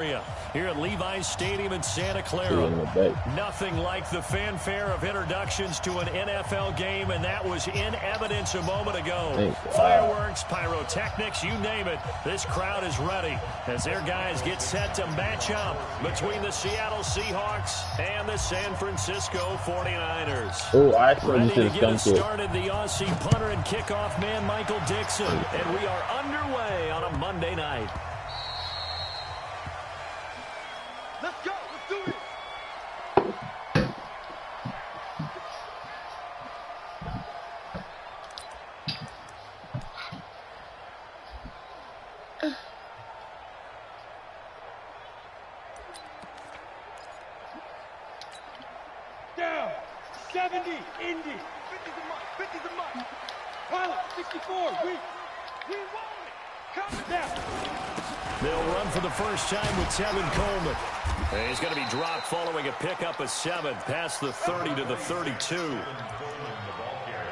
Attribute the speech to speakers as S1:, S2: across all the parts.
S1: Here at Levi's Stadium in Santa Clara. Nothing like the fanfare of introductions to an NFL game, and that was in evidence a moment ago. Fireworks, pyrotechnics, you name it. This crowd is ready as their guys get set to match up between the Seattle Seahawks and the San Francisco 49ers.
S2: Oh, I actually
S1: ready to get us started, the Aussie punter and kickoff man, Michael Dixon. And we are underway on a Monday night.
S3: Let's go. Let's do it. Down. 70. Indy. 50's a month. 50's a month. Pilot. 64. We want it. Coming down.
S1: They'll run for the first time with Tevin Coleman. And he's going to be dropped following a pickup of 7 past the 30 to the 32.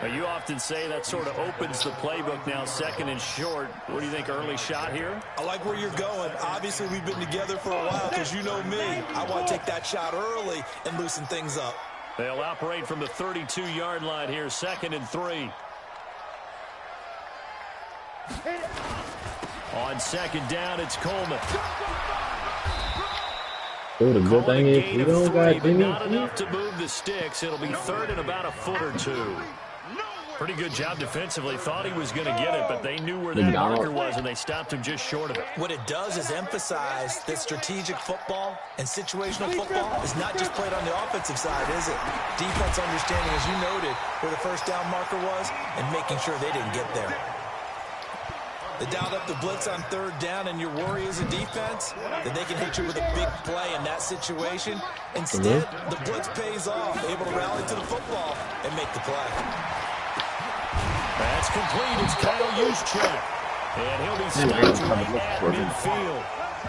S1: Now, you often say that sort of opens the playbook now, second and short. What do you think, early shot here?
S4: I like where you're going. Obviously, we've been together for a while because you know me. I want to take that shot early and loosen things up.
S1: They'll operate from the 32-yard line here, 2nd and 3. On 2nd down, it's Coleman.
S2: Oh, the good thing is we don't got
S1: not enough to move the sticks. It'll be 3rd and about a foot or 2. Pretty good job defensively. Thought he was going to get it, but they knew where that marker was, and they stopped him just short of it.
S4: What it does is emphasize that strategic football and situational football is not just played on the offensive side, is it? Defense understanding, as you noted, where the first down marker was and making sure they didn't get there. They dialed up the blitz on 3rd down, and your worry as a defense that they can hit you with a big play in that situation. Instead, the blitz pays off, able to rally to the football and make the play.
S1: That's complete. It's Kyle Juszczyk. And he'll be stopped right at midfield.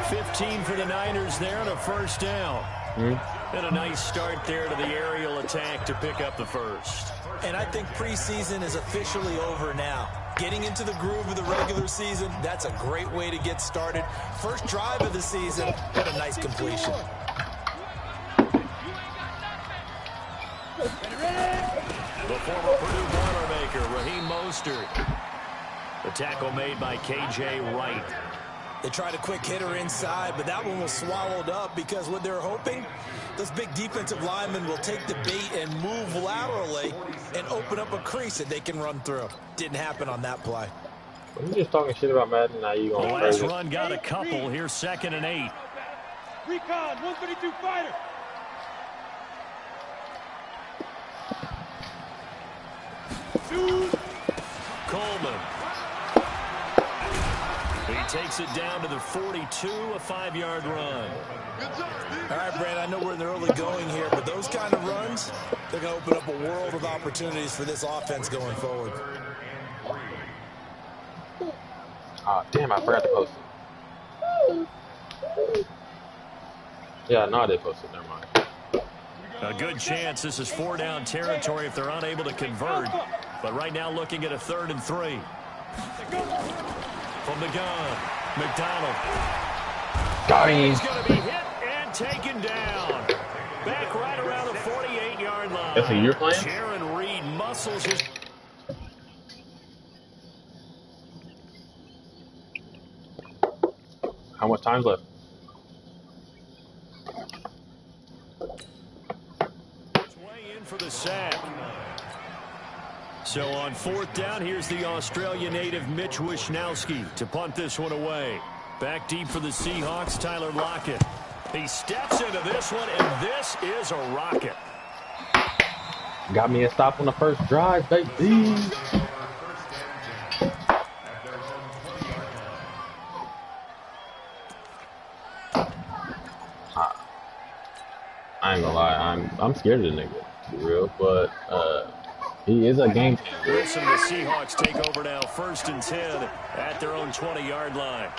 S1: 15 for the Niners there and a first down. And a nice start there to the aerial attack to pick up the first.
S4: And I think preseason is officially over now. Getting into the groove of the regular season, that's a great way to get started. First drive of the season, what a nice completion.
S1: The former Purdue Boilermaker, Raheem Mostert. The tackle made by K.J. Wright.
S4: They tried a quick hitter inside, but that one was swallowed up because what they're hoping, those big defensive linemen will take the bait and move laterally and open up a crease that they can run through. Didn't happen on that play.
S2: You just talking shit about Madden, now you
S1: The
S2: going
S1: last
S2: crazy.
S1: run got a couple. Here's 2nd and 8.
S3: Recon, 132 fighter.
S1: Coleman. He takes it down to the 42, a 5-yard run.
S4: All right, Brad, I know we're in the early going here, but those kind of runs, they're going to open up a world of opportunities for this offense going forward.
S2: Ah, damn, I forgot to post it. Yeah, no, I did post it. Never mind.
S1: A good chance this is 4-down territory if they're unable to convert. But right now looking at a 3rd and 3. From the gun, McDonald.
S2: Got him.
S1: He's going to be hit and taken down. Back right around the 48-yard line.
S2: That's a year plan?
S1: Jaron Reed muscles his...
S2: How much time's left?
S1: Way in for the sack. So on 4th down, here's the Australia native Mitch Wishnowsky to punt this one away. Back deep for the Seahawks, Tyler Lockett. He steps into this one, and this is a rocket.
S2: Got me a stop on the first drive, baby. I ain't gonna lie, I'm scared of the nigga, for real, but he is a game changer.
S1: Wilson, the Seahawks take over now, 1st and 10 at their own 20-yard line.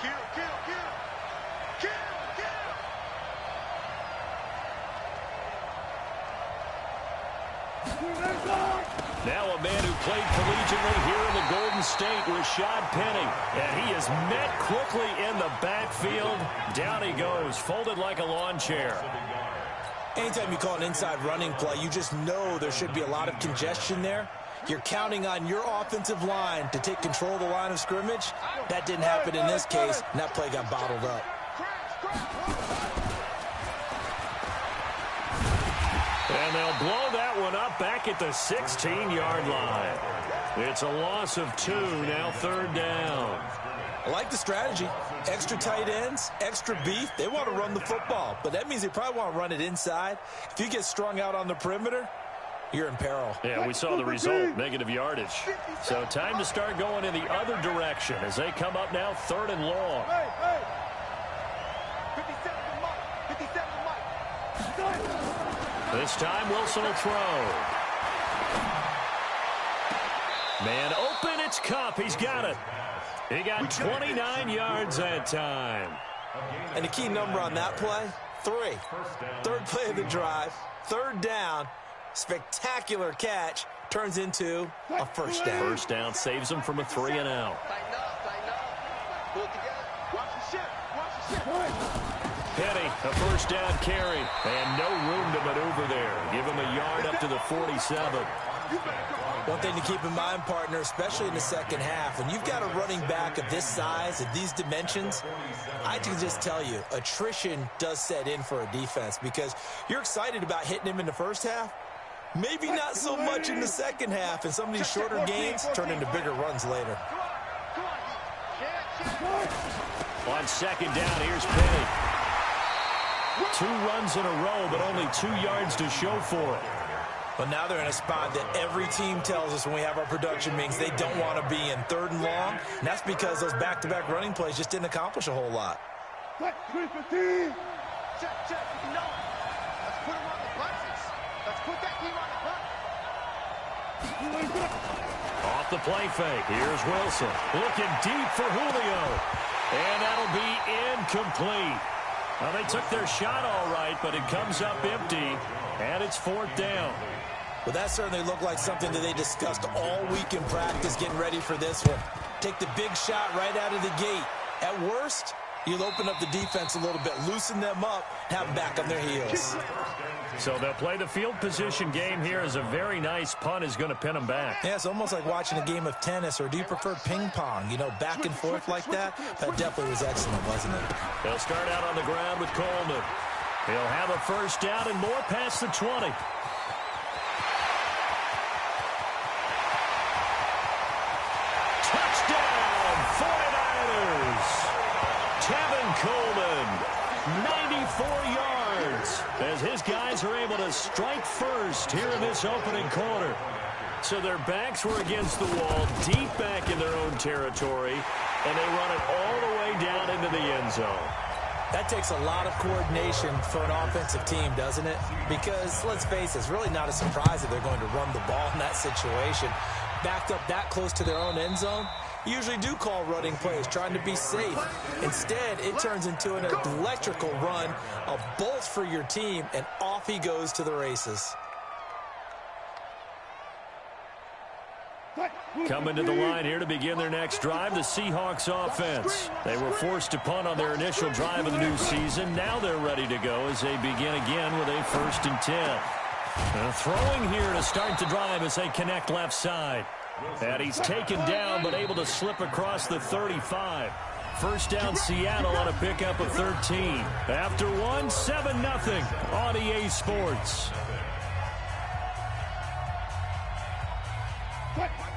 S1: Now a man who played collegiately here in the Golden State, Rashad Penny. And he is met quickly in the backfield. Down he goes, folded like a lawn chair.
S4: Anytime you call an inside running play, you just know there should be a lot of congestion there. You're counting on your offensive line to take control of the line of scrimmage. That didn't happen in this case, and that play got bottled up.
S1: And they'll blow that one up back at the 16-yard line. It's a loss of 2, now 3rd down.
S4: I like the strategy. Extra tight ends, extra beef. They want to run the football, but that means they probably want to run it inside. If you get strung out on the perimeter, you're in peril.
S1: Yeah, we saw the result, negative yardage. So time to start going in the other direction as they come up now 3rd and long. This time Wilson will throw. Man open, it's Cup. He's got it. He got 29 yards that time.
S4: And the key number on that play, 3. 3rd play of the drive, 3rd down. Spectacular catch turns into a 1st down.
S1: 1st down saves him from a 3 and out. Penny, a 1st down carry, and no room to maneuver there. Give him a yard up to the 47.
S4: One thing to keep in mind, partner, especially in the second half, when you've got a running back of this size, of these dimensions, I can just tell you, attrition does set in for a defense because you're excited about hitting him in the first half. Maybe not so much in the second half, and some of these shorter gains turn into bigger runs later.
S1: On 2nd down, here's Penny. 2 runs in a row, but only 2 yards to show for it.
S4: But now they're in a spot that every team tells us when we have our production meetings they don't want to be in, 3rd and long. And that's because those back-to-back running plays just didn't accomplish a whole lot.
S3: Check. No. Let's put him on the punches. Let's put that team on the punch.
S1: Off the play fake. Here's Wilson. Looking deep for Julio. And that'll be incomplete. Well, they took their shot all right, but it comes up empty. And it's 4th down.
S4: Well, that certainly looked like something that they discussed all week in practice, getting ready for this one. Take the big shot right out of the gate. At worst, you'll open up the defense a little bit, loosen them up, have them back on their heels.
S1: So they'll play the field position game here as a very nice punt is going to pin them back.
S4: Yeah, it's almost like watching a game of tennis, or do you prefer ping pong? You know, back and forth like that? That definitely was excellent, wasn't it?
S1: They'll start out on the ground with Coleman. He'll have a 1st down and more past the 20. Touchdown, 49ers. Tevin Coleman, 94 yards, as his guys are able to strike first here in this opening quarter. So their backs were against the wall, deep back in their own territory, and they run it all the way down into the end zone.
S4: That takes a lot of coordination for an offensive team, doesn't it? Because, let's face it, it's really not a surprise that they're going to run the ball in that situation. Backed up that close to their own end zone, you usually do call running plays, trying to be safe. Instead, it turns into an electrical run, a bolt for your team, and off he goes to the races.
S1: Coming to the line here to begin their next drive, the Seahawks offense. They were forced to punt on their initial drive of the new season. Now they're ready to go as they begin again with a 1st and 10. Throwing here to start the drive as they connect left side. And he's taken down but able to slip across the 35. 1st down Seattle on a pickup of 13. After 1, 7-0 on EA Sports.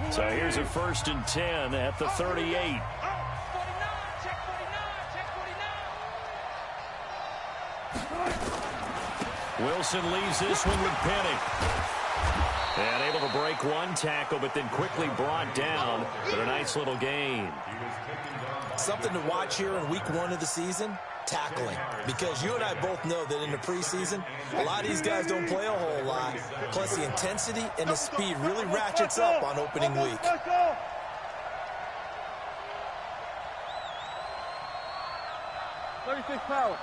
S1: So here's a 1st and 10 at the 38. Wilson leaves this one with Penny. And able to break one tackle, but then quickly brought down. But a nice little gain.
S4: Something to watch here in week 1 of the season, tackling. Because you and I both know that in the preseason, a lot of these guys don't play a whole lot. Plus the intensity and the speed really ratchets up on opening week.
S3: 36 power.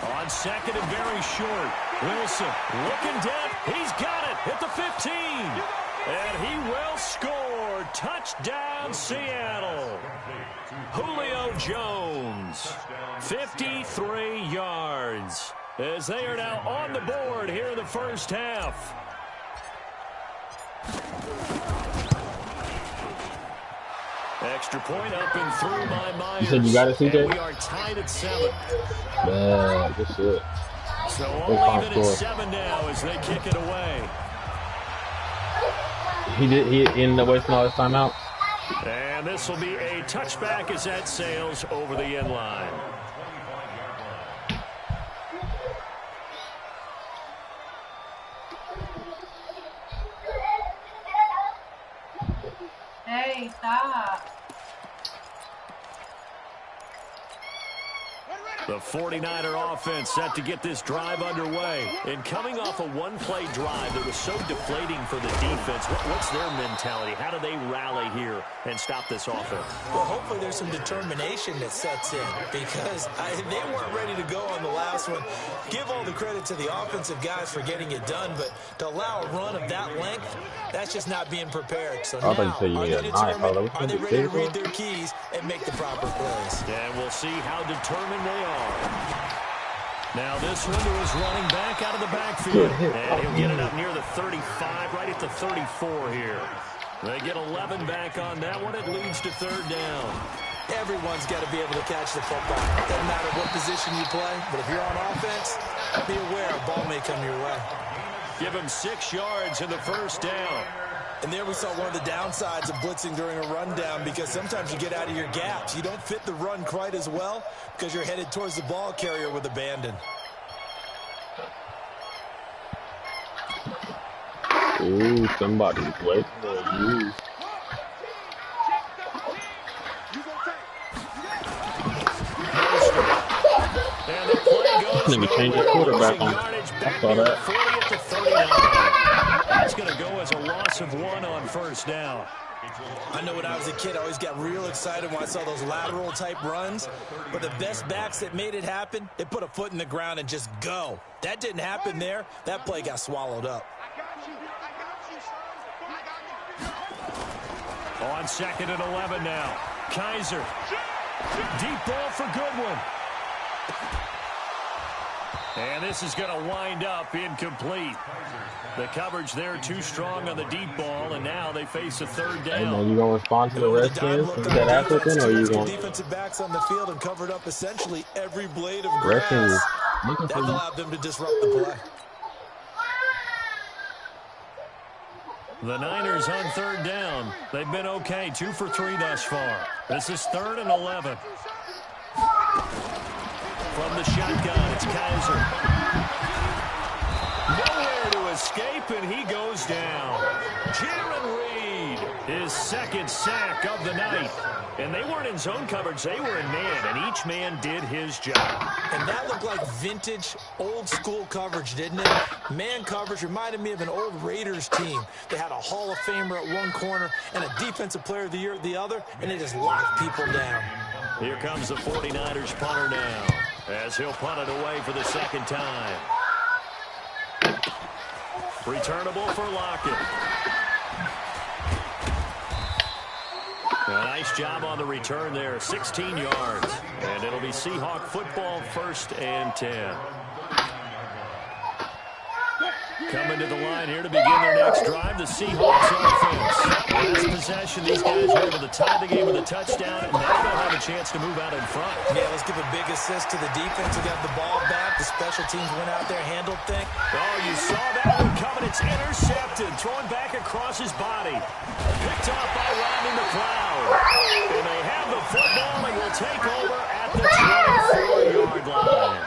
S1: On 2nd and very short. Wilson looking deep. He's got it at the 15. And he will score. Touchdown, Seattle. Julio Jones, 53 yards, as they are now on the board here in the first half. Extra point up and through by Myers.
S2: You said you got it, CJ?
S1: And we are tied at 7.
S2: Man, good shit.
S1: So all even at 7 now as they kick it away.
S2: He ended up wasting all his time out.
S1: And this will be a touchback as that sails over the end line.
S5: Hey, stop.
S1: The 49er offense set to get this drive underway. And coming off a one-play drive that was so deflating for the defense, what's their mentality? How do they rally here and stop this offense?
S4: Well, hopefully there's some determination that sets in because they weren't ready to go on the last one. Give all the credit to the offensive guys for getting it done, but to allow a run of that length, that's just not being prepared. So now, are they determined? Are they ready to read their keys and make the proper plays?
S1: And we'll see how determined they are. Now this one to his running back out of the backfield. And he'll get it up near the 35, right at the 34 here. They get 11 back on that one. It leads to 3rd down.
S4: Everyone's got to be able to catch the football. Doesn't matter what position you play, but if you're on offense, be aware a ball may come your way.
S1: Give him 6 yards in the first down.
S4: And there we saw one of the downsides of blitzing during a rundown because sometimes you get out of your gaps. You don't fit the run quite as well because you're headed towards the ball carrier with abandon.
S2: Ooh, somebody's waiting for you.
S1: And the play goes
S2: Let me change the quarterback on. I saw that.
S1: 40 to 39. That's going to go as a loss of 1 on first down.
S4: I know when I was a kid, I always got real excited when I saw those lateral type runs. But the best backs that made it happen, they put a foot in the ground and just go. That didn't happen there. That play got swallowed up.
S1: On 2nd and 11 now. Kaiser. Deep ball for Goodwin. And this is going to wind up incomplete. The coverage there too strong on the deep ball, and now they face a 3rd down.
S2: Hey man, you gonna respond to the Redskins with that African, or you gonna?
S4: Defensive backs on the field and covered up essentially every blade of grass. That allowed them to disrupt the play.
S1: The Niners on 3rd down. They've been okay, 2 for 3 thus far. This is 3rd and 11. From the shotgun, it's Kaiser. Nowhere to escape, and he goes down. Jaron Reed, his 2nd sack of the night. And they weren't in zone coverage, they were in man, and each man did his job.
S4: And that looked like vintage, old-school coverage, didn't it? Man coverage reminded me of an old Raiders team. They had a Hall of Famer at one corner and a Defensive Player of the Year at the other, and they just locked people down.
S1: Here comes the 49ers punter now, as he'll punt it away for the 2nd time. Returnable for Lockett. A nice job on the return there, 16 yards. And it'll be Seahawk football, 1st and 10. Coming to the line here to begin their next drive, the Seahawks offense. Last possession, these guys were able to tie the game with a touchdown, and now they'll have a chance to move out in front.
S4: Yeah, let's give a big assist to the defense who got the ball back. The special teams went out there, handled things.
S1: Oh, you saw that one coming. It's intercepted, thrown back across his body. Picked off by Rodney McLeod. And they have the football and will take over at the 24-yard line.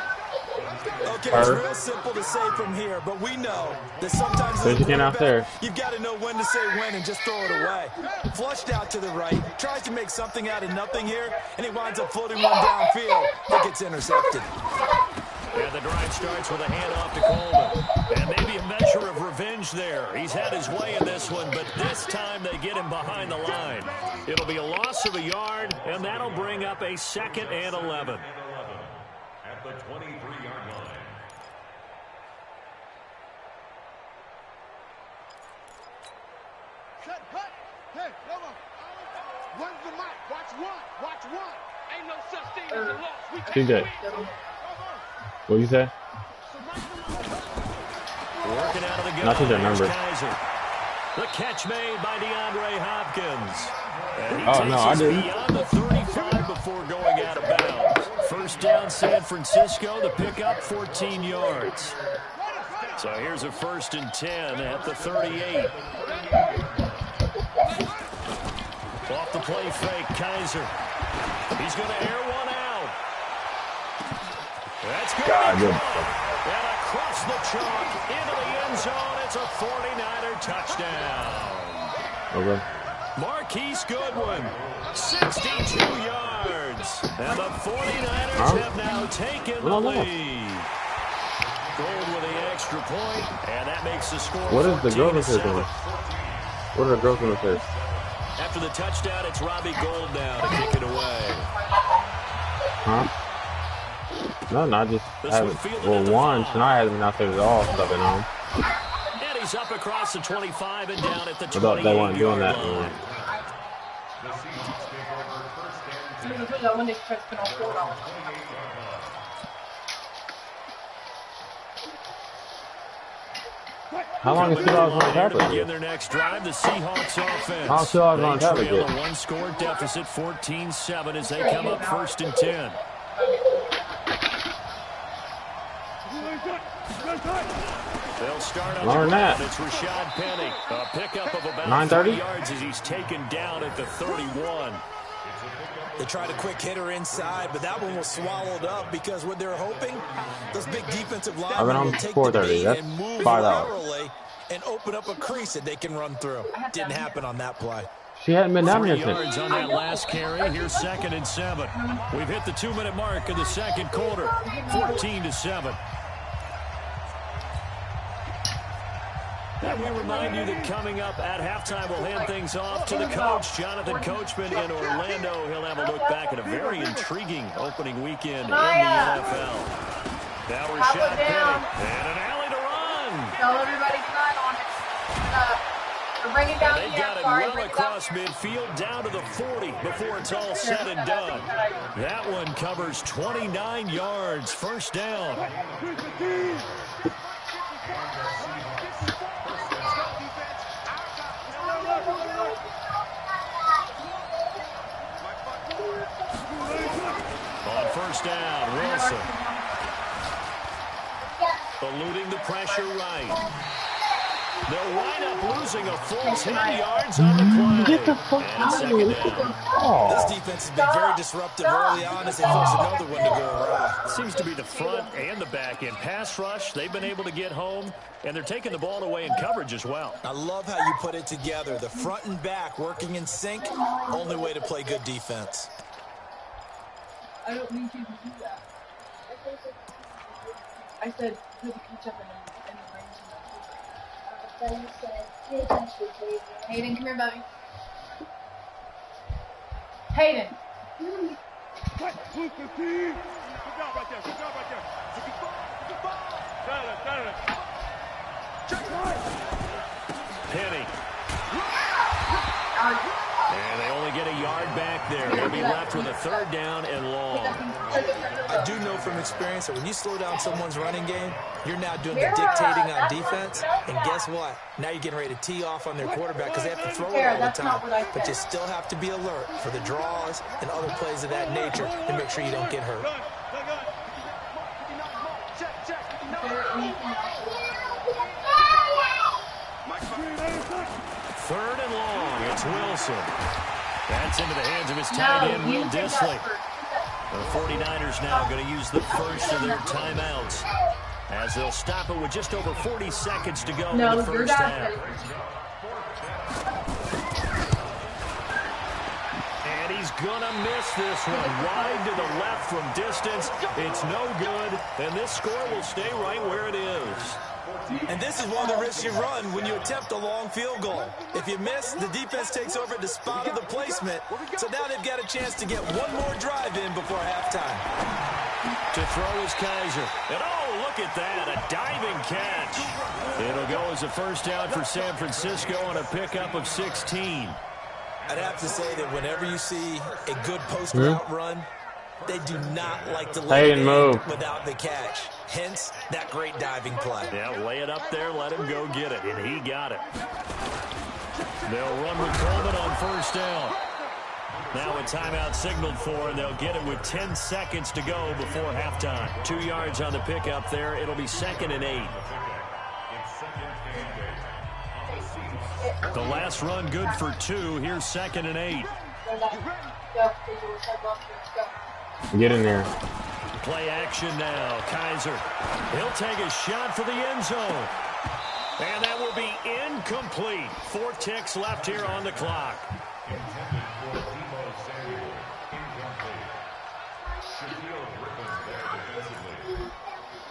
S4: Okay, it's real simple to say from here, but we know that sometimes as a quarterback, you've got to know when to say when and just throw it away. Flushed out to the right, tries to make something out of nothing here, and he winds up floating one downfield that gets intercepted.
S1: And the drive starts with a handoff to Coleman. And maybe a measure of revenge there. He's had his way in this one, but this time they get him behind the line. It'll be a loss of a yard, and that'll bring up a 2nd and 11. At the 23-yard line.
S3: Hey, come on. One's the mic. Watch one. Watch one. Ain't no such thing as a loss.
S2: CJ, what you say?
S1: Working out of the gun.
S2: Not to their number.
S1: Kaiser. The catch made by DeAndre Hopkins.
S2: Oh, no, I didn't.
S1: Beyond the 35 before going out of bounds. First down, San Francisco. The pickup, 14 yards. So here's a 1st and 10 at the 38. Off the play fake, Kaiser. He's going to air one out. That's good. And across the chalk into the end zone. It's a 49er touchdown.
S2: Okay.
S1: Marquise Goodwin, 62 yards. And the 49ers have now taken the lead. Gold with the extra point, and that makes the score.
S2: What is the girl going to say? What are the girls going to say?
S1: After the touchdown, it's Robbie Gold now to kick it away.
S2: Huh? No, not just having. Well, one, tonight hasn't been out there at all since I've been home.
S1: And he's up across the 25 and down at the 28
S2: I thought they weren't doing that. How long is Seahawks on tablet?
S1: Begin their next drive, the Seahawks offense.
S2: How Seahawks on tablet?
S1: They trail a one-score deficit, 14-7, as they come up 1st and 10. They'll start on the ground. It's Rashad Penny. A pickup of about 9:30 yards as he's taken down at the 31.
S4: They tried a quick hitter inside, but that one was swallowed up because what they're hoping, those big defensive linemen will take the beat and move laterally and open up a crease that they can run through. Didn't happen on that play.
S2: She hadn't been down
S1: 3
S2: here
S1: yards on that last carry. Here's 2nd and 7. We've hit the 2-minute mark of the second quarter, 14-7. And we remind you that coming up at halftime, we'll hand things off to the coach, Jonathan Coachman in Orlando. He'll have a look back at a very intriguing opening weekend in the NFL. Now Rashad Penny, and an alley to run.
S5: Tell everybody tonight on it. We're bringing down
S1: They've got it well across midfield down to the 40 before it's all said and done. That one covers 29 yards, 1st down. On 1st down, Wilson. Eluding the pressure right. They'll wind up losing a full 10 yards on the play.
S2: Get the fuck out of here.
S4: This defense has been very disruptive early on as they force another one to go around.
S1: Seems to be the front and the back end. Pass rush, they've been able to get home, and they're taking the ball away in coverage as well.
S4: I love how you put it together. The front and back working in sync, only way to play good defense.
S5: I don't need you to do that. I said, really catch up in the range. Hayden, come here, buddy. Hayden.
S3: Good job right there.
S1: Penny. And they only get a yard back there. They'll be left with a 3rd down and long.
S4: I do know from experience that when you slow down someone's running game, you're now doing the dictating on defense. And guess what? Now you're getting ready to tee off on their quarterback because they have to throw it all the time. But you still have to be alert for the draws and other plays of that nature to make sure you don't get hurt.
S1: 3rd and long. It's Wilson. That's into the hands of his tight end, Will Dissly. The 49ers now going to use the first of their timeouts as they'll stop it with just over 40 seconds to go in the first half. And he's going to miss this one. Wide to the left from distance. It's no good, and this score will stay right where it is.
S4: And this is one of the risks you run when you attempt a long field goal. If you miss, the defense takes over the spot of the placement. So now they've got a chance to get one more drive in before halftime.
S1: To throw is Kaiser. And oh, look at that, a diving catch. It'll go as a first down for San Francisco on a pickup of 16.
S4: I'd have to say that whenever you see a good post route run, they do not like to let it end without the catch. Hence, that great diving play.
S1: Yeah, lay it up there, let him go get it, and he got it. They'll run with Coleman on first down. Now a timeout signaled for, and they'll get it with 10 seconds to go before halftime. 2 yards on the pickup there. It'll be 2nd and 8. The last run good for 2. Here's 2nd and 8.
S2: Get in there.
S1: Play action now. Kaiser. He'll take a shot for the end zone. And that will be incomplete. 4 ticks left here on the clock.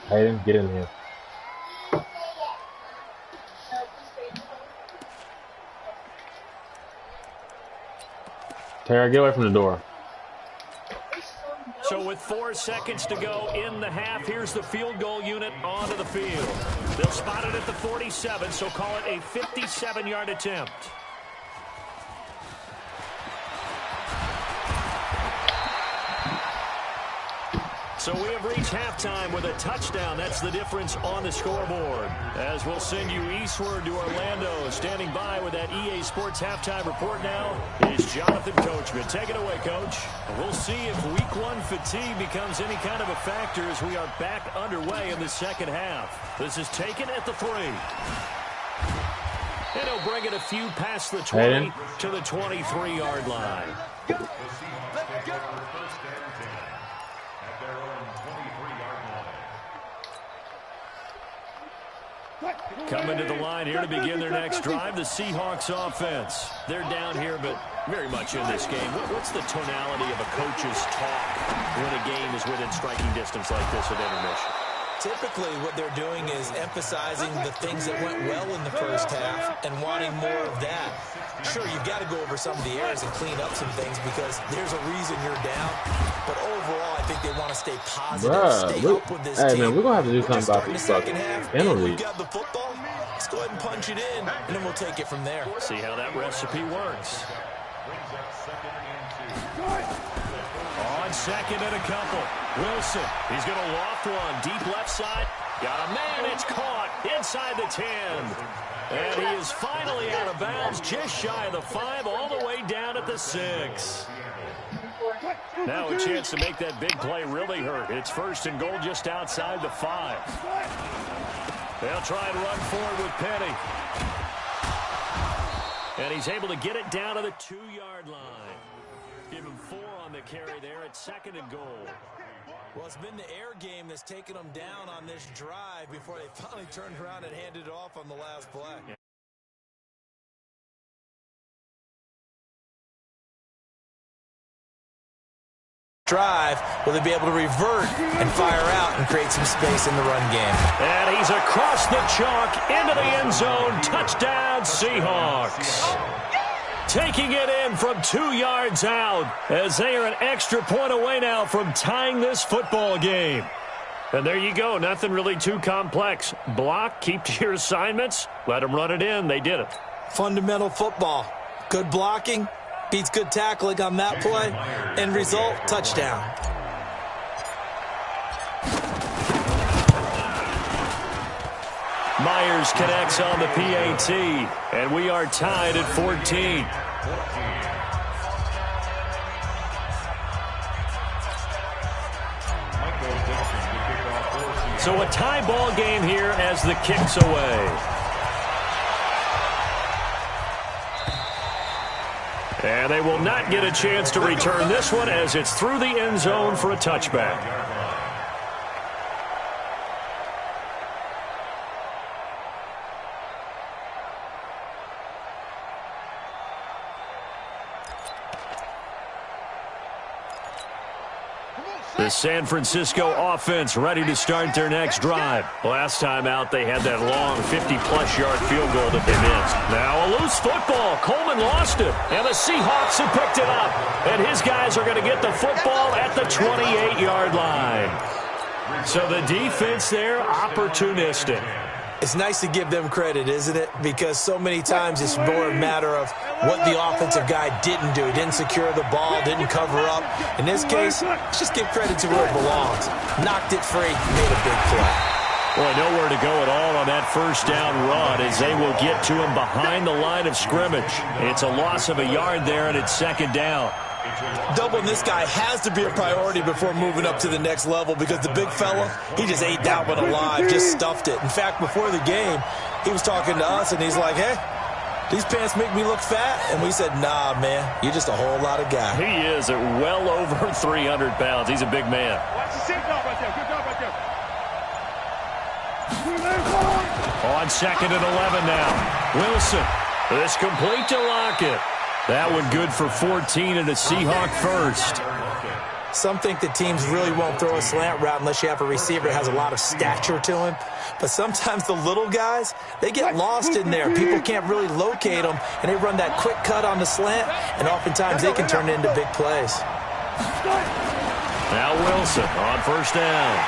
S2: Hayden, get in here. Tara, get away from the door.
S1: So with 4 seconds to go in the half, here's the field goal unit onto the field. They'll spot it at the 47, so call it a 57-yard attempt. So we have reached halftime with a touchdown. That's the difference on the scoreboard. As we'll send you eastward to Orlando. Standing by with that EA Sports halftime report now is Jonathan Coachman. Take it away, Coach. We'll see if Week 1 fatigue becomes any kind of a factor as we are back underway in the second half. This is taken at the 3. And he'll bring it a few past the 20 to the 23-yard line. Coming to the line here to begin their next drive, the Seahawks offense. They're down here, but very much in this game. What's the tonality of a coach's talk when a game is within striking distance like this at intermission?
S4: Typically, what they're doing is emphasizing the things that went well in the first half and wanting more of that. Sure, you've got to go over some of the errors and clean up some things because there's a reason you're down. But overall, I think they want to stay positive, stay up with this team.
S2: Man, we're going to have to do something about this fucking penalty.
S4: We've got the football. Let's go ahead and punch it in, and then we'll take it from there.
S1: See how that recipe works. On 2nd and a couple. Wilson, he's going to loft one. Deep left side. Got a man. It's caught inside the 10. And he is finally out of bounds, just shy of the 5, all the way down at the 6. Now a chance to make that big play really hurt. It's 1st and goal just outside the 5. They'll try and run forward with Penny. And he's able to get it down to the 2-yard line. Give him 4 on the carry there at 2nd and goal.
S4: Well, it's been the air game that's taken them down on this drive before they finally turned around and handed it off on the last play. Drive, will they be able to revert and fire out and create some space in the run game?
S1: And he's across the chalk into the end zone. Touchdown, Seahawks. Taking it in from 2 yards out as they are an extra point away now from tying this football game. And there you go. Nothing really too complex. Block, keep to your assignments, let them run it in. They did it.
S4: Fundamental football. Good blocking beats good tackling on that play. End result, touchdown.
S1: Myers connects on the PAT, and we are tied at 14. So a tie ball game here as the kick's away. And they will not get a chance to return this one as it's through the end zone for a touchback. The San Francisco offense ready to start their next drive. Last time out, they had that long 50-plus yard field goal that they missed. Now a loose football. Coleman lost it, and the Seahawks have picked it up. And his guys are going to get the football at the 28-yard line. So the defense there, opportunistic.
S4: It's nice to give them credit, isn't it? Because so many times it's more a matter of what the offensive guy didn't do. He didn't secure the ball, didn't cover up. In this case, let's just give credit to where it belongs. Knocked it free, made a big play.
S1: Boy, nowhere to go at all on that first down run as they will get to him behind the line of scrimmage. It's a loss of a yard there, and it's second down.
S4: Doubling this guy has to be a priority before moving up to the next level because the big fella, he just ate that one alive, just stuffed it. In fact, before the game, he was talking to us, and he's like, hey, these pants make me look fat. And we said, nah, man, you're just a whole lot of guy.
S1: He is at well over 300 pounds. He's a big man.
S3: Watch the sit dog right there. Good dog right there.
S1: On second and 11 now. Wilson. This complete to Lockett. That one good for 14 and a Seahawk first.
S4: Some think that teams really won't throw a slant route unless you have a receiver that has a lot of stature to him. But sometimes the little guys, they get lost in there. People can't really locate them, and they run that quick cut on the slant, and oftentimes they can turn it into big plays.
S1: Now Wilson on first down.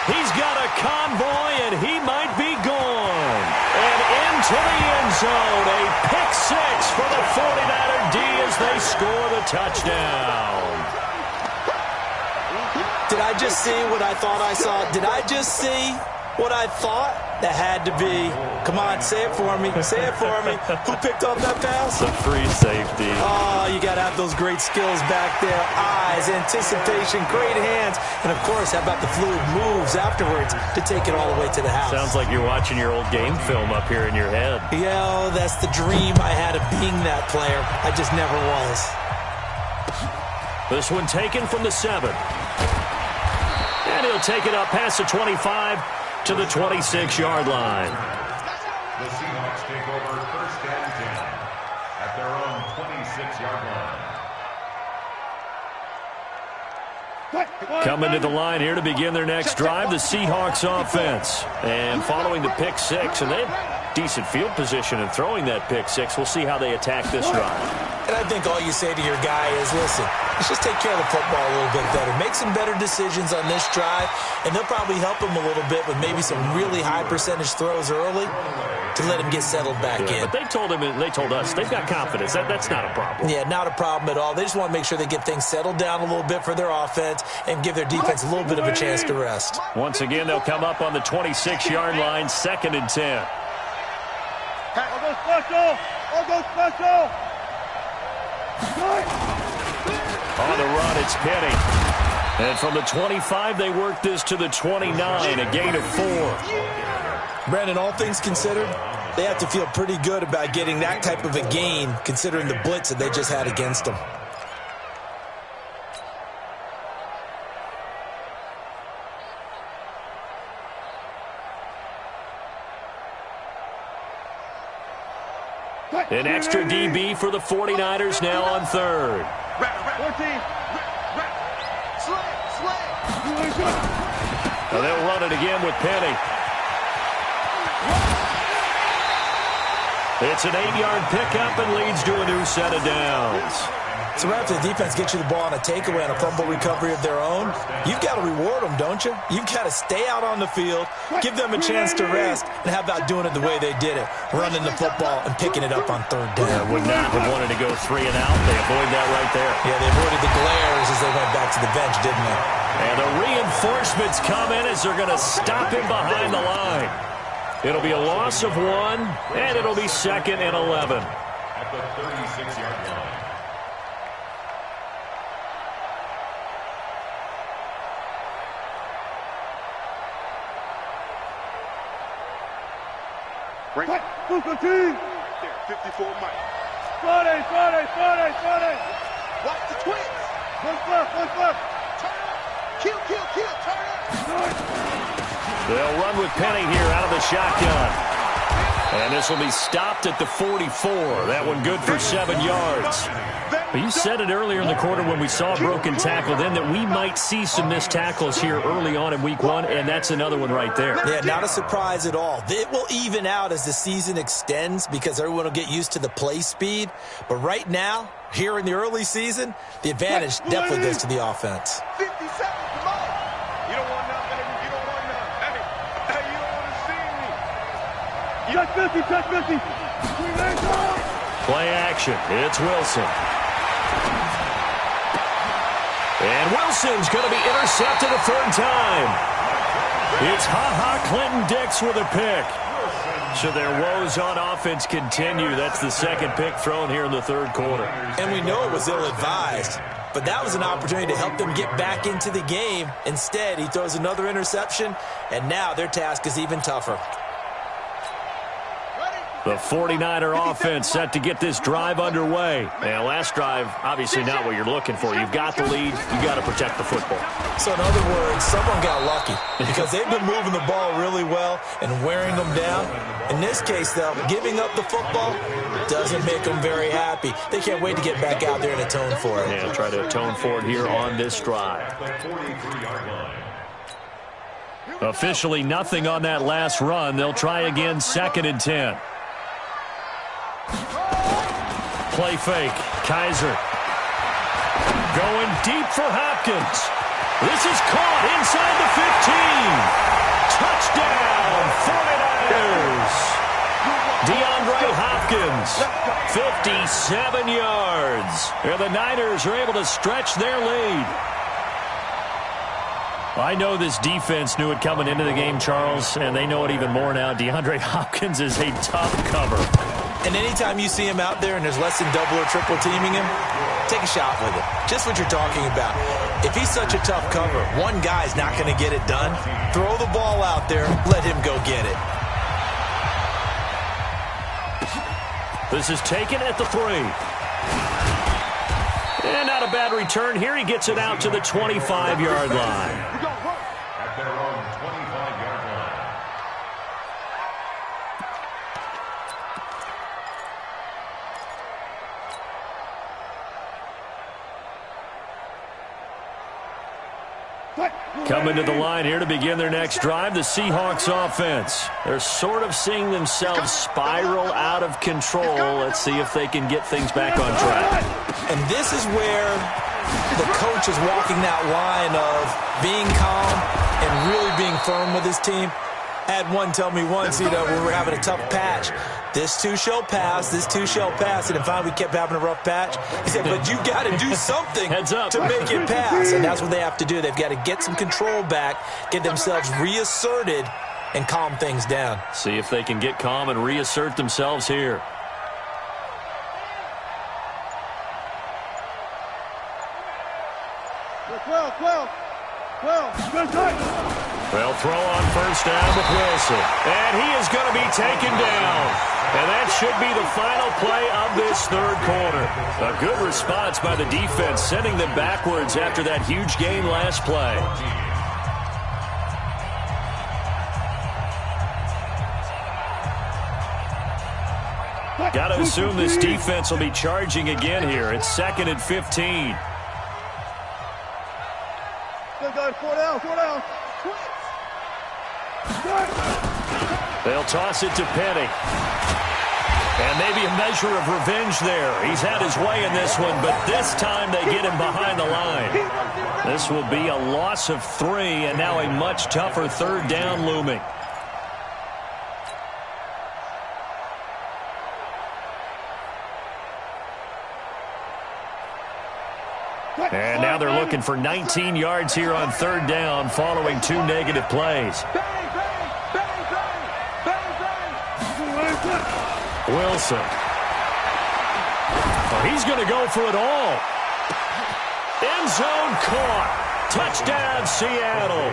S1: He's got a convoy, and he might be gone. And into the end zone, a pick six for the 49er D as they score the touchdown.
S4: Did I just see what I thought I saw? Did I just see what I thought? That had to be. Come on, say it for me. Say it for me. Who picked up that pass?
S1: The free safety.
S4: Oh, you got to have those great skills back there. Eyes, anticipation, great hands. And, of course, how about the fluid moves afterwards to take it all the way to the house?
S1: Sounds like you're watching your old game film up here in your head.
S4: Yeah, oh, that's the dream I had of being that player. I just never was.
S1: This one taken from the 7. And he'll take it up past the 25 to the 26-yard line.
S6: The Seahawks take over first and 10 at their own 26-yard line.
S1: Coming to the line here to begin their next drive, the Seahawks offense. And following the pick six, and they have decent field position in throwing that pick six. We'll see how they attack this drive.
S4: And I think all you say to your guy is, listen, let's just take care of the football a little bit better. Make some better decisions on this drive, and they'll probably help him a little bit with maybe some really high percentage throws early to let him get settled back in.
S1: But they told him, and they told us, they've got confidence. That's not a problem.
S4: Yeah, not a problem at all. They just want to make sure they get things settled down a little bit for their offense and give their defense a little bit of a chance to rest.
S1: Once again, they'll come up on the 26-yard line, second and 10.
S3: I'll go special. I'll go special.
S1: On the run, it's Penny. And from the 25, they work this to the 29, a gain of 4.
S4: Brandon, all things considered, they have to feel pretty good about getting that type of a gain, considering the blitz that they just had against them.
S1: An extra DB for the 49ers now on third.
S3: 14.
S1: Now they'll run it again with Penny. It's an 8-yard pickup and leads to a new set of downs.
S4: So right after the defense gets you the ball on a takeaway and a fumble recovery of their own, you've got to reward them, don't you? You've got to stay out on the field, give them a chance to rest, and how about doing it the way they did it, running the football and picking it up on third down.
S1: Yeah, would not have wanted to go 3 and out. They avoid that right there.
S4: Yeah, they avoided the glares as they went back to the bench, didn't they?
S1: And the reinforcements come in as they're going to stop him behind the line. It'll be a loss of 1, and it'll be second and 11.
S6: At the 36-yard line.
S3: Break. Watch the twins. One left. Turn up. Kill. Turn up.
S1: They'll run with Penny here out of the shotgun. And this will be stopped at the 44. That one good for 7 yards. But you said it earlier in the quarter when we saw a broken tackle then that we might see some missed tackles here early on in week 1, and that's another one right there.
S4: Yeah, not a surprise at all. It will even out as the season extends because everyone will get used to the play speed. But right now, here in the early season, the advantage definitely goes to the offense.
S3: 50 seconds, come on. You don't want nothing. You don't want nothing. Hey, you don't want to see me. Touch 50.
S1: Play action. It's Wilson. And Wilson's going to be intercepted a third time. It's Clinton-Dix with a pick. So their woes on offense continue. That's the second pick thrown here in the third quarter.
S4: And we know it was ill-advised, but that was an opportunity to help them get back into the game. Instead, he throws another interception, and now their task is even tougher.
S1: The 49er offense set to get this drive underway. Now, last drive, obviously not what you're looking for. You've got the lead. You've got to protect the football.
S4: So, in other words, someone got lucky because they've been moving the ball really well and wearing them down. In this case, though, giving up the football doesn't make them very happy. They can't wait to get back out there and atone for it.
S1: Yeah, try to atone for it here on this drive. Officially nothing on that last run. They'll try again, 2nd and 10. Play fake. Kaiser. Going deep for Hopkins. This is caught inside the 15. Touchdown, 49ers. DeAndre Hopkins, 57 yards. And the Niners are able to stretch their lead. I know this defense knew it coming into the game, Charles, and they know it even more now. DeAndre Hopkins is a tough cover.
S4: And anytime you see him out there and there's less than double or triple teaming him, take a shot with him. Just what you're talking about. If he's such a tough cover, one guy's not going to get it done. Throw the ball out there. Let him go get it.
S1: This is taken at the 3. And not a bad return here. He gets it out to the 25-yard line.
S6: At their own 25-yard line.
S1: Coming to the line here to begin their next drive, the Seahawks offense. They're sort of seeing themselves spiral out of control. Let's see if they can get things back on track.
S4: And this is where the coach is walking that line of being calm and really being firm with his team. I had one tell me once, when we were having a tough patch, this too shall pass, this too shall pass. And then finally we kept having a rough patch. He said, but you got to do something to make it pass. And that's what they have to do. They've got to get some control back, get themselves reasserted, and calm things down.
S1: See if they can get calm and reassert themselves here. They'll throw on first down with Wilson. And he is going to be taken down. And that should be the final play of this third quarter. A good response by the defense, sending them backwards after that huge gain last play. Got to assume this defense will be charging again here. It's 2nd and 15. They'll toss it to Penny. And maybe a measure of revenge there. He's had his way in this one, but this time they get him behind the line. This will be a loss of 3, and now a much tougher third down looming. And now they're looking for 19 yards here on third down following 2 negative plays. Wilson. Oh, he's going to go for it all. End zone caught. Touchdown, Seattle.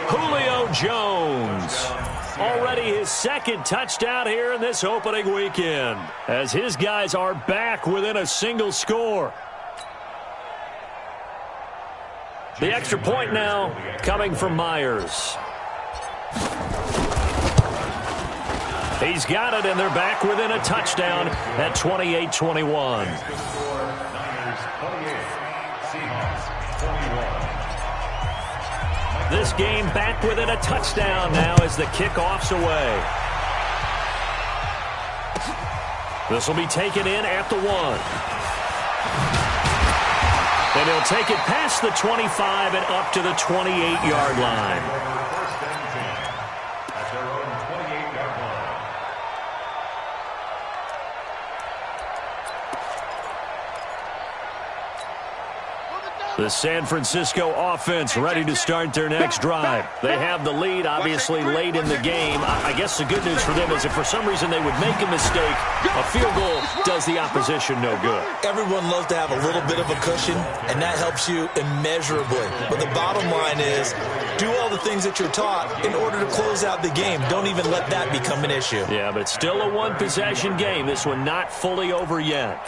S1: Julio Jones. Already his 2nd touchdown here in this opening weekend, as his guys are back within a single score. The extra point now coming from Myers. He's got it, and they're back within a touchdown at 28-21. This game back within a touchdown now as the kickoff's away. This will be taken in at the 1. And he'll take it past the 25 and up to the 28-yard line. The San Francisco offense ready to start their next drive. They have the lead, obviously, late in the game. I guess the good news for them is if for some reason they would make a mistake, a field goal does the opposition no good.
S4: Everyone loves to have a little bit of a cushion, and that helps you immeasurably. But the bottom line is, do all the things that you're taught in order to close out the game. Don't even let that become an issue.
S1: Yeah, but still a one-possession game. This one not fully over yet.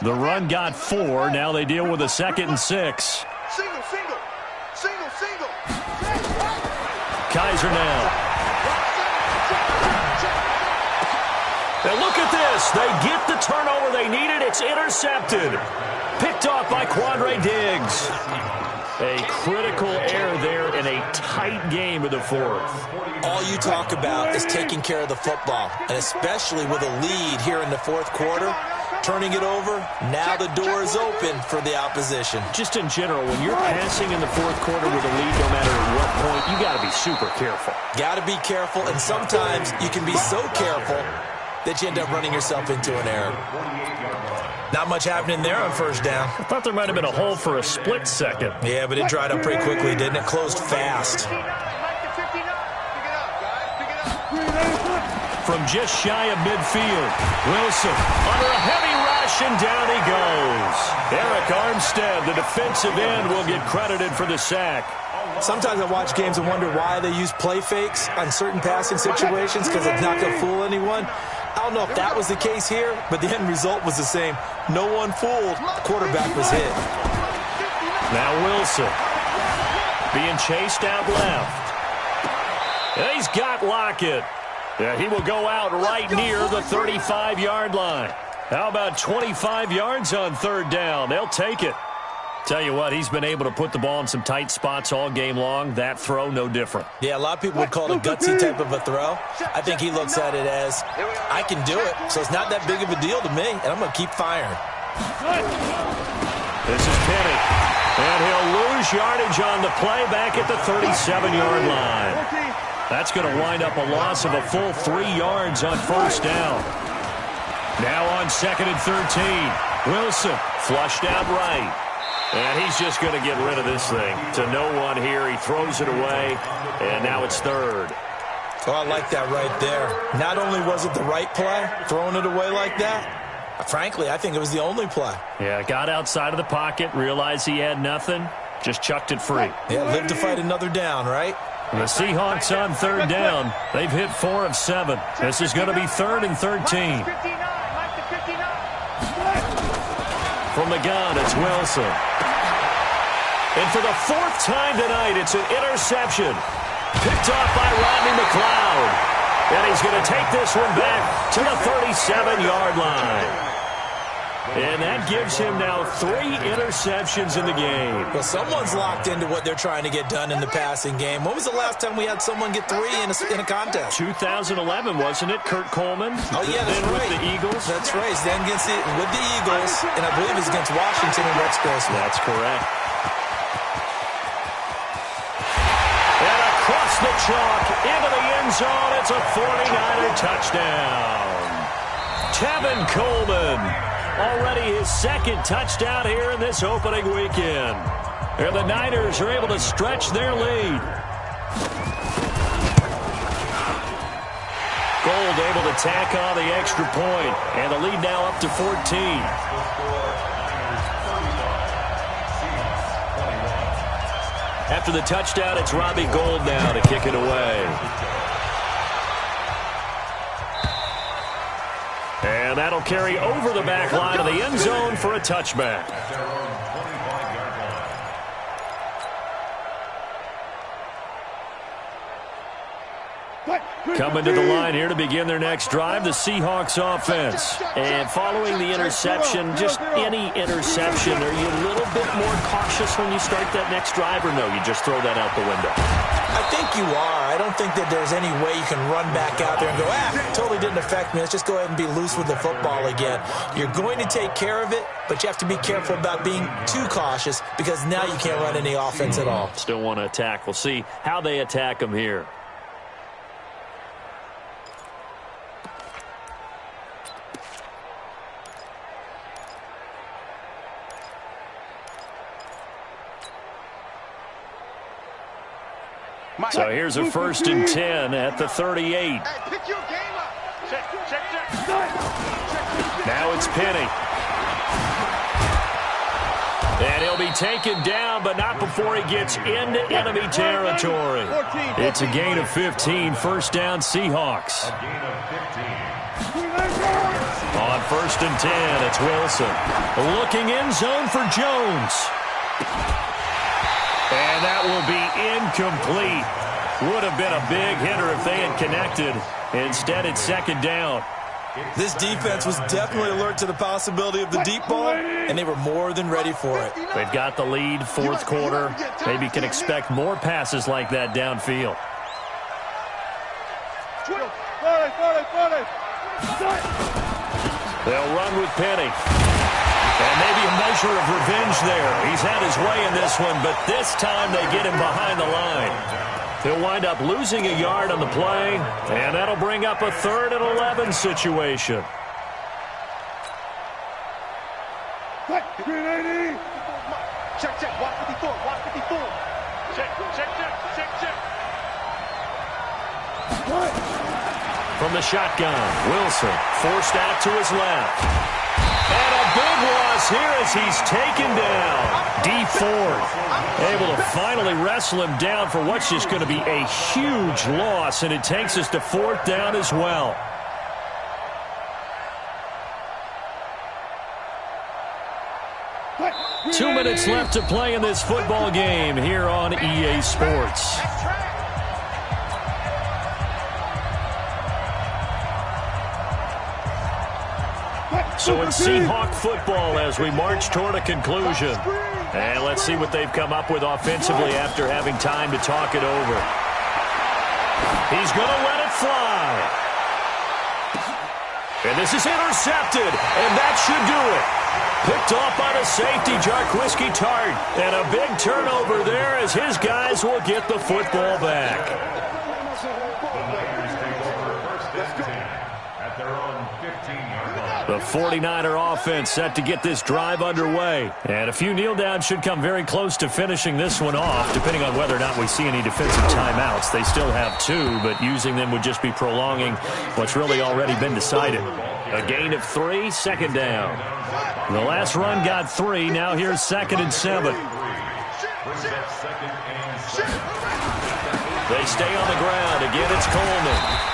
S1: The run got 4. Now they deal with a 2nd and 6.
S3: Single.
S1: Kaiser now. And look at this. They get the turnover they needed. It's intercepted. Picked off by Quandre Diggs. A critical error there in a tight game of the 4th.
S4: All you talk about is taking care of the football, and especially with a lead here in the 4th quarter. Turning it over, now the door is open for the opposition.
S1: Just in general, when you're passing in the 4th quarter with a lead, no matter at what point, you got to be super careful.
S4: Got to be careful, and sometimes you can be so careful that you end up running yourself into an error. Not much happening there on 1st down.
S1: I thought there might have been a hole for a split second.
S4: Yeah, but it dried up pretty quickly, didn't it? Closed fast.
S1: From just shy of midfield, Wilson under a heavy rush, and down he goes. Eric Armstead, the defensive end, will get credited for the sack.
S4: Sometimes I watch games and wonder why they use play fakes on certain passing situations because it's not going to fool anyone. I don't know if that was the case here, but the end result was the same. No one fooled. The quarterback was hit.
S1: Now Wilson being chased out left. And he's got Lockett. Yeah, he will go out right near the 35-yard line. How about 25 yards on 3rd down? They'll take it. Tell you what, he's been able to put the ball in some tight spots all game long. That throw, no different.
S4: Yeah, a lot of people would call it a gutsy type of a throw. I think he looks at it as, I can do it, so it's not that big of a deal to me, and I'm going to keep firing.
S1: This is Penny, and he'll lose yardage on the play back at the 37-yard line. That's going to wind up a loss of a full 3 yards on 1st down. Now on 2nd and 13. Wilson flushed out right. And he's just going to get rid of this thing. To no one here. He throws it away. And now it's 3rd.
S4: Oh, I like that right there. Not only was it the right play, throwing it away like that, frankly, I think it was the only play.
S1: Yeah, got outside of the pocket, realized he had nothing, just chucked it free.
S4: Yeah, live to fight another down, right?
S1: The Seahawks on 3rd down. They've hit 4 of 7. This is going to be 3rd and 13. From the gun, it's Wilson. And for the 4th time tonight, it's an interception. Picked off by Rodney McLeod. And he's going to take this one back to the 37-yard line. And that gives him now 3 interceptions in the game.
S4: Well, someone's locked into what they're trying to get done in the passing game. When was the last time we had someone get 3 in a contest?
S1: 2011, wasn't it? Kurt Coleman?
S4: Oh, yeah, that's right.
S1: With the Eagles?
S4: That's right. Then with the Eagles, and I believe it's against Washington and Rex Grossman.
S1: That's correct. And across the chalk into the end zone, it's a 49er touchdown. Tevin Coleman. Already his 2nd touchdown here in this opening weekend. And the Niners are able to stretch their lead. Gold able to tack on the extra point. And the lead now up to 14. After the touchdown, it's Robbie Gould now to kick it away. And that'll carry over the back line of the end zone for a touchback. Coming to the line here to begin their next drive, the Seahawks offense. And following the interception, just any interception, are you a little bit more cautious when you start that next drive, or no, you just throw that out the window?
S4: I think you are. I don't think that there's any way you can run back out there and go, totally didn't affect me. Let's just go ahead and be loose with the football again. You're going to take care of it, but you have to be careful about being too cautious because now you can't run any offense at all.
S1: Still want to attack. We'll see how they attack them here. So here's a 1st and 10 at the 38. Now it's Penny. And he'll be taken down, but not before he gets into enemy territory. It's a gain of 15, 1st down Seahawks. On 1st and 10, it's Wilson. Looking end zone for Jones. And that will be incomplete. Would have been a big hitter if they had connected. Instead, it's 2nd down.
S4: This defense was definitely alert to the possibility of the deep ball, and they were more than ready for it.
S1: They've got the lead, 4th quarter. Maybe can expect more passes like that downfield. They'll run with Penny. And maybe a measure of revenge there. He's had his way in this one, but this time they get him behind the line. He'll wind up losing a yard on the play, and that'll bring up a 3rd and 11 situation.
S3: Check, watch 54, watch 54. Check.
S1: From the shotgun, Wilson forced out to his left. And a big loss here as he's taken down. D Ford able to finally wrestle him down for what's just going to be a huge loss, and it takes us to 4th down as well. Two minutes left to play in this football game here on EA Sports. So it's Seahawk football as we march toward a conclusion. And let's see what they've come up with offensively after having time to talk it over. He's going to let it fly. And this is intercepted, and that should do it. Picked off by the safety, Jarquiski Tart. And a big turnover there as his guys will get the football back. The 49er offense set to get this drive underway. And a few kneel downs should come very close to finishing this one off, depending on whether or not we see any defensive timeouts. They still have 2, but using them would just be prolonging what's really already been decided. A gain of 3, 2nd down. The last run got 3. Now here's 2nd and 7. They stay on the ground. Again, it's Coleman.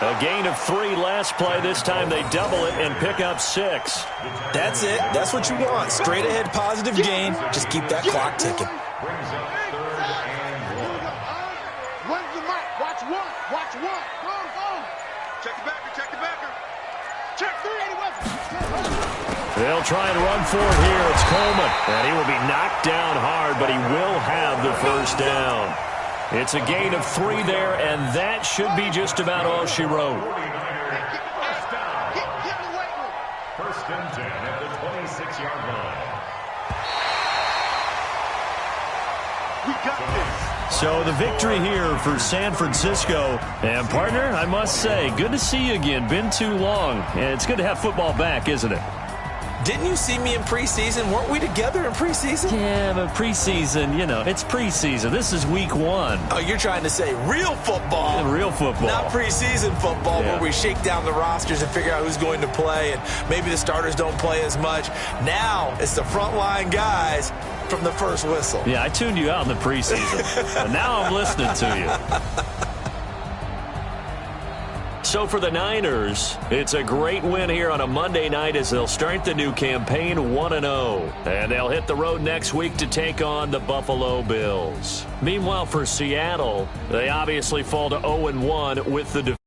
S1: A gain of 3 last play. This time they double it and pick up 6.
S4: That's it. That's what you want. Straight ahead positive gain. Just keep that clock ticking.
S3: When's the mic? Watch 1. Watch 1. Go. Check the backer. Check 3.
S1: They'll try and run for it here. It's Coleman. And he will be knocked down hard, but he will have the 1st down. It's a gain of 3 there, and that should be just about all she wrote.
S6: 1st and 10 at the 26-yard line. We got this.
S1: So the victory here for San Francisco. And, partner, I must say, good to see you again. Been too long. And it's good to have football back, isn't it?
S4: Didn't you see me in preseason? Weren't we together in preseason?
S1: Yeah, but preseason, it's preseason. This is week 1.
S4: Oh, you're trying to say real football.
S1: Yeah, real football.
S4: Not preseason football where we shake down the rosters and figure out who's going to play, and maybe the starters don't play as much. Now it's the frontline guys from the first whistle.
S1: Yeah, I tuned you out in the preseason, and now I'm listening to you. So for the Niners, it's a great win here on a Monday night as they'll start the new campaign 1-0. And they'll hit the road next week to take on the Buffalo Bills. Meanwhile, for Seattle, they obviously fall to 0-1 with the